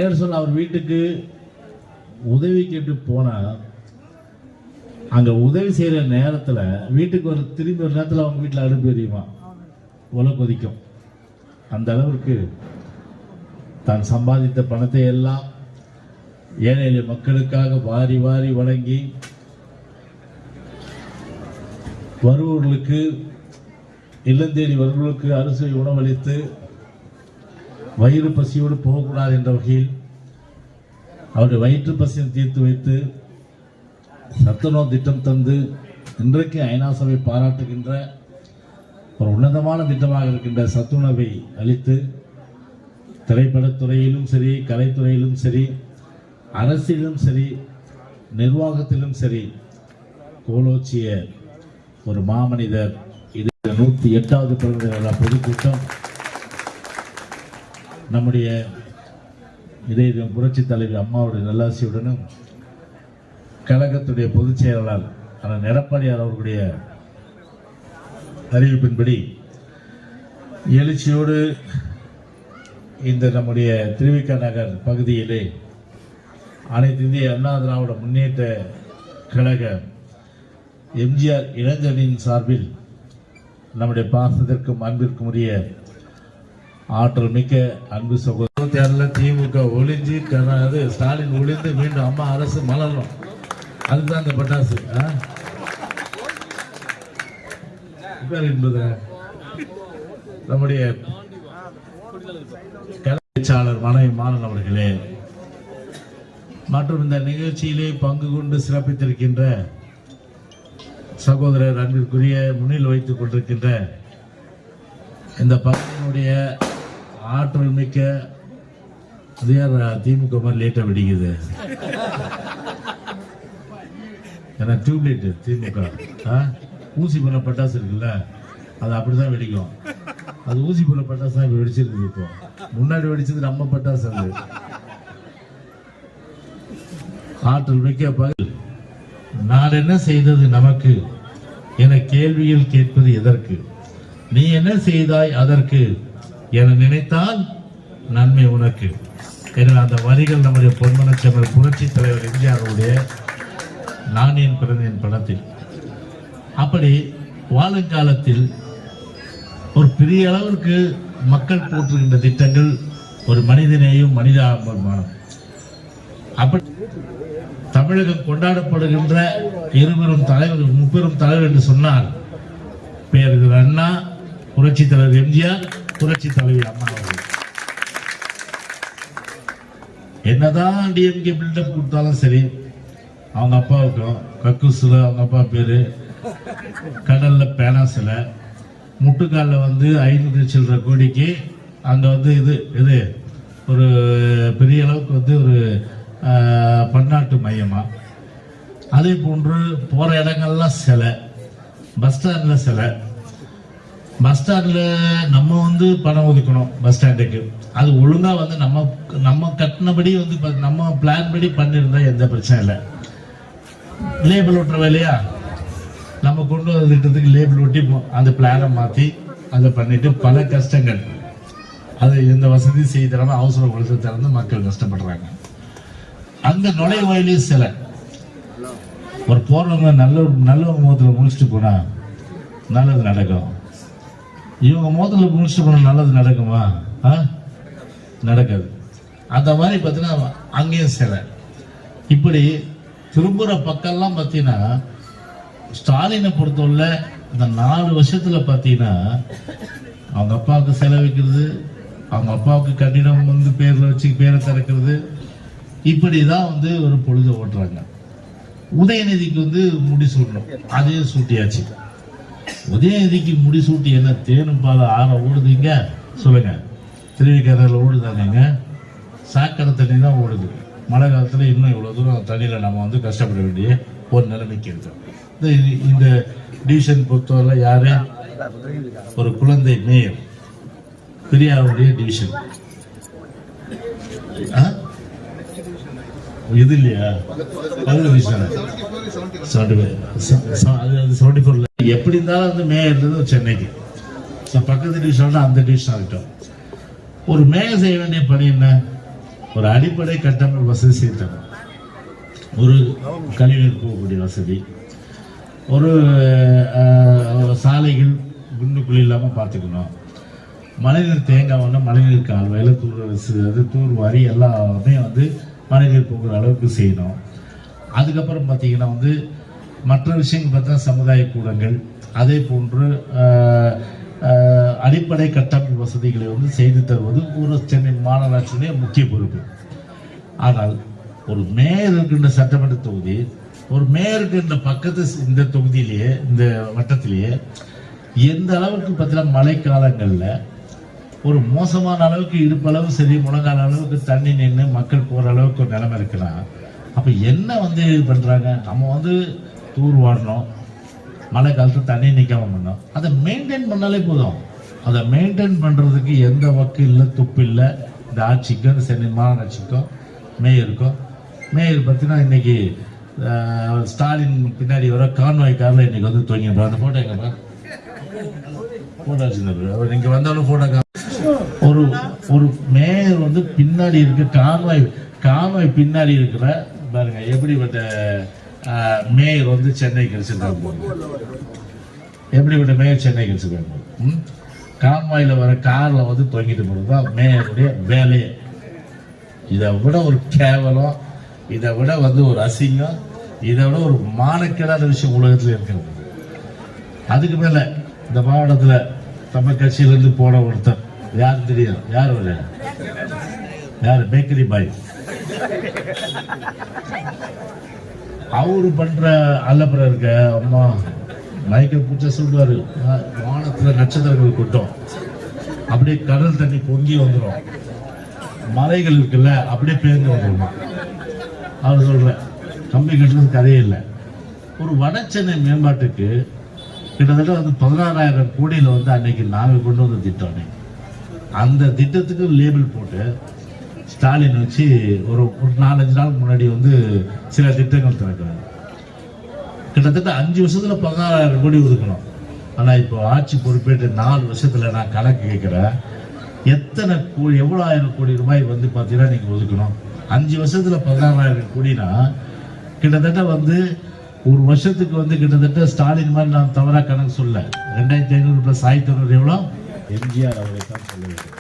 என்ன சொல்ல, அவர் வீட்டுக்கு உதவி கேட்டு போனால் அங்கே உதவி செய்கிற நேரத்தில் வீட்டுக்கு திரும்பி ஒரு நேரத்தில் அவங்க வீட்டில் அடுப்பு எரியுமா, உலை கொதிக்கும். அந்த அளவிற்கு தான் சம்பாதித்த பணத்தை எல்லாம் ஏழை எளிய மக்களுக்காக வாரி வாரி வழங்கி வருபவர்களுக்கு, இல்லம் தேடி வருபவர்களுக்கு அரிசி உணவளித்து வயிறு பசியோடு போகக்கூடாது என்ற வகையில் அவருடைய வயிற்று பசியை தீர்த்து வைத்து சத்துணவு திட்டம் தந்து இன்றைக்கு ஐநா சபை பாராட்டுகின்ற ஒரு உன்னதமான திட்டமாக இருக்கின்ற சத்துணவை அளித்து திரைப்படத்துறையிலும் சரி, கலைத்துறையிலும் சரி, அரசியலும் சரி, நிர்வாகத்திலும் சரி கோலோச்சிய ஒரு மாமனிதர். இது 108வது பிறந்த விழா பொதுக்கூட்டம் நம்முடைய இதய புரட்சி தலைவி அம்மாவுடைய நல்லாசியுடனும் கழகத்துடைய பொதுச் செயலாளர் அண்ணன் எடப்பாடியார் அவர்களுடைய அறிவிப்பின்படி எழுச்சியோடு இந்த நம்முடைய திருவிக நகர் பகுதியிலே அனைத்து இந்திய அண்ணா திராவிட முன்னேற்ற கழக எம்ஜிஆர் இளைஞரின் சார்பில் நம்முடைய பாசத்திற்கும் அன்பிற்கும் உரிய ஆற்றல் மிக்க அன்பு சகோதரர் திமுக ஒளிஞ்சு ஸ்டாலின் ஒளிந்து மீண்டும் அம்மா அரசு மலரும். அதுதான் இந்த பட்டாசு என்பது நம்முடைய கலைச்சாளர் மனைவி மாறன் அவர்களே மற்றும் இந்த நிகழ்ச்சியிலே பங்கு கொண்டு சிறப்பித்திருக்கின்ற சகோதரர் அன்பிற்குரிய முன்னில் வைத்துக் கொண்டிருக்கின்ற இந்த பகுதியினுடைய ஆற்றல் மிக்க திமுக மாதிரி லேட்டா வெடிக்குது. ஏன்னா டியூப்லைட் திமுக ஊசி பண்ண பட்டாசு இருக்குல்ல, அது அப்படிதான் வெடிக்கும். அது ஊசி பண்ண பட்டாசு தான் இப்ப வெடிச்சிருக்கு. இப்போ முன்னாடி வெடிச்சது நம்ம பட்டாசு. அது ஆற்றல் மிக்க பகல். நான் என்ன செய்தது நமக்கு என கேள்வியில் கேட்பது எதற்கு, நீ என்ன செய்தாய் அதற்கு என நினைத்தால் நன்மை உனக்கு. எனவே அந்த வரிகள் நம்முடைய பொன்மனச்செம்மல் புரட்சி தலைவர் எம்ஜிஆருடைய நான் என் பிறந்தேன் படத்தில். அப்படி வாழும் காலத்தில் ஒரு பெரிய அளவிற்கு மக்கள் போற்றுகின்ற திட்டங்கள் ஒரு மனிதநேயம், மனிதாபிமானம். அப்படி தமிழகம் கொண்டாடப்படுகின்ற இருவரும் தலைவர், முப்பெரும் தலைவர் என்று சொன்னால் பேர் அண்ணா, புரட்சி தலைவர் எம்ஜிஆர், புரட்சி தலைவி அம்மா அவர்கள். என்னதான் டிஎம்கே பில்டப் கொடுத்தாலும் சரி, அவங்க அப்பாவுக்கும் கக்கூசுல அவங்க அப்பா பேரு, கடல்ல பேனா சிலை, முட்டுக்காலில் 500 சில்லற கோடிக்கு அங்கே இது ஒரு பெரிய அளவுக்கு ஒரு பன்னாட்டு மையமா. அதே போன்று போற இடங்கள்லாம் சிலை, பஸ் ஸ்டாண்ட்ல சிலை. பஸ் ஸ்டாண்ட்ல நம்ம பணம் ஒதுக்கணும் பஸ் ஸ்டாண்டுக்கு. அது ஒழுங்கா நம்ம கட்டினபடி நம்ம பிளான் படி பண்ணிருந்தா எந்த பிரச்சனை இல்லை. லேபிள் ஒட்டுற வேலையா நம்ம கொண்டு வர திட்டத்துக்கு லேபிள் ஒட்டி அந்த பிளானை மாற்றி அதை பண்ணிட்டு பல கஷ்டங்கள். அது எந்த வசதி செய்து தராம அவசர கொடுத்து திறந்து மக்கள் கஷ்டப்படுறாங்க. அந்த நுழைவாயிலையும் சில ஒரு போறவங்க நல்ல முகத்தில் முடிச்சுட்டு போனா நல்லது நடக்கும். இவங்க முகத்தில் முடிச்சுட்டு போனா நல்லது நடக்குமா? நடக்காது. அந்த மாதிரி பார்த்தீங்கன்னா அங்கேயும் சிலை. இப்படி திரும்புற பக்கம்லாம் பார்த்தீங்கன்னா ஸ்டாலினை பொறுத்தவரை இந்த 4 வருஷத்துல பார்த்தீங்கன்னா அவங்க அப்பாவுக்கு செலவிக்கிறது, அவங்க அப்பாவுக்கு கட்டிடம் பேர்ல வச்சு பேரை திறக்கிறது, இப்படிதான் ஒரு பொழுது ஓட்டுறாங்க. உதயநிதிக்கு முடி சூட்டணும், அதையும் சூட்டியாச்சு. உதயநிதிக்கு முடி சூட்டி என்ன தேனும் பால ஆற ஓடுதுங்க சொல்லுங்க? திருவிக்கரையில் ஓடுதாங்க, சாக்கடை தண்ணி தான் ஓடுது. மழை காலத்தில் இன்னும் இவ்வளோ தூரம் தண்ணியில் நம்ம கஷ்டப்பட வேண்டிய ஒரு நிலைமைக்கு இருக்கோம். இந்த டிவிஷன் பொறுத்தவரை யாரு? ஒரு குழந்தை மேயர், பெரியாருடைய டிவிஷன். இது இல்லையா? எப்படி இருந்தாலும் மேயர் சென்னைக்கு பக்கத்து டிவிஷன், அந்த டிவிஷன் ஆகிட்டோம். ஒரு மேயர் செய்ய வேண்டிய பணி என்ன? ஒரு அடிப்படை கட்டமைப்பு வசதி செய்து தரணும். ஒரு கழிவுநீர் போகக்கூடிய வசதி, ஒரு சாலைகள் குண்டுக்குழி இல்லாமல் பார்த்துக்கணும், மழைநீர் தேங்காய் மழைநீர் கால்வாயில் தூர்வாரி எல்லாமே வந்து மழைநீர் போகிற அளவுக்கு செய்யணும். அதுக்கப்புறம் பார்த்தீங்கன்னா வந்து மற்ற விஷயங்கள் பார்த்தா சமுதாய கூடங்கள், அதே போன்று அடிப்படை கட்டமைப்பு வசதிகளை வந்து செய்து தருவது ஒரு சென்னை மாநகராட்சியுடைய முக்கிய பொறுப்பு. ஆனால் ஒரு மேயர் இருக்கின்ற சட்டமன்ற தொகுதி, ஒரு மேயர் இருக்கின்ற பக்கத்து இந்த தொகுதியிலேயே இந்த வட்டத்திலேயே எந்த அளவுக்கு பார்த்தீங்கன்னா மழைக்காலங்களில் ஒரு மோசமான அளவுக்கு இடுப்பளவு சரி முழங்கால அளவுக்கு தண்ணி நின்று மக்கள் போகிற அளவுக்கு ஒரு நிலைமை இருக்கிறான். அப்போ என்ன வந்து பண்ணுறாங்க, நம்ம வந்து தூர் வாடணும், மழை காலத்தில் தண்ணி நிற்காம பண்ணோம், அதை மெயின்டைன் பண்ணாலே போதும். அதை மெயின்டைன் பண்ணுறதுக்கு எந்த வக்கு இல்லை, துப்பு இல்லை இந்த ஆட்சிக்கும், இந்த சென்னை மாநகராட்சிக்கும், மேயருக்கும். மேயர் பார்த்தீங்கன்னா இன்னைக்கு ஸ்டாலின் பின்னாடி வர கான்வாய் காரில் இன்னைக்கு வந்து தூங்கிடுறோம். அந்த ஃபோட்டோ எங்கப்பா ஃபோட்டோ வச்சுருந்தாரு, அவர் இங்கே வந்தாலும் ஃபோட்டோ. ஒரு ஒரு மேயர் வந்து பின்னாடி இருக்க கான்வாய் பின்னாடி இருக்கிற பாருங்க எப்படிப்பட்ட மேயர் வந்து சென்னை கிடைச்சிருக்காங்க, எப்படிப்பட்ட மேயர் சென்னை கிடைச்சிருக்காங்க. கான்வாயில் வர காரில் வந்து தொங்கிட்டு போகிறது தான் மேயருடைய வேலையே. இதை விட ஒரு கேவலம், இதை விட வந்து ஒரு அசிங்கம், இதை விட ஒரு மானக்கேடான விஷயம் உலகத்தில் இருக்கிறது. அதுக்கு மேலே இந்த மாவட்டத்தில் நம்ம கட்சியிலேருந்து போன ஒருத்தர் யார் தெரியும், யார் ஒரு யார் பேக்கரி பாய், அவரு பண்ற அல்லப்புற இருக்க அம்மா மைக்கை பூச்சா சொல்லுவாரு, வானத்துல நட்சத்திரங்கள் கூட்டம், அப்படியே கடல் தண்ணி பொங்கி வந்துடும், மலைகள் இருக்குல்ல அப்படியே பேர்ந்து வந்துடுமா. அவர் சொல்ற கம்பி கட்டுறது கதையே இல்லை. ஒரு வட சென்னை மேம்பாட்டுக்கு கிட்டத்தட்ட வந்து 16,000 கோடியில் வந்து அன்னைக்கு நாங்கள் கொண்டு வந்த திட்டம். அந்த திட்டத்துக்கு லேபிள் போட்டு ஸ்டாலின் வச்சு ஒரு 4-5 நாள் முன்னாடி வந்து சில திட்டங்கள் திறக்கிறாங்க. கிட்டத்தட்ட 5 வருஷத்துல 16,000 கோடி ஒதுக்கணும். ஆனா இப்போ ஆட்சி பொறுப்பேற்று 4 வருஷத்துல நான் கணக்கு கேட்கிறேன், எத்தனை கோடி, எவ்வளோ 1000 கோடி ரூபாய் வந்து பார்த்தீங்கன்னா நீங்க ஒதுக்கணும். 5 வருஷத்துல 16,000 கோடினா கிட்டத்தட்ட வந்து ஒரு வருஷத்துக்கு வந்து கிட்டத்தட்ட ஸ்டாலின் மாதிரி நான் தவறா கணக்கு சொல்ல, 2,500 + 1,500 எவ்வளோ, எம்ஜிஆர் அவரை தான் சொல்ல வேண்டும்.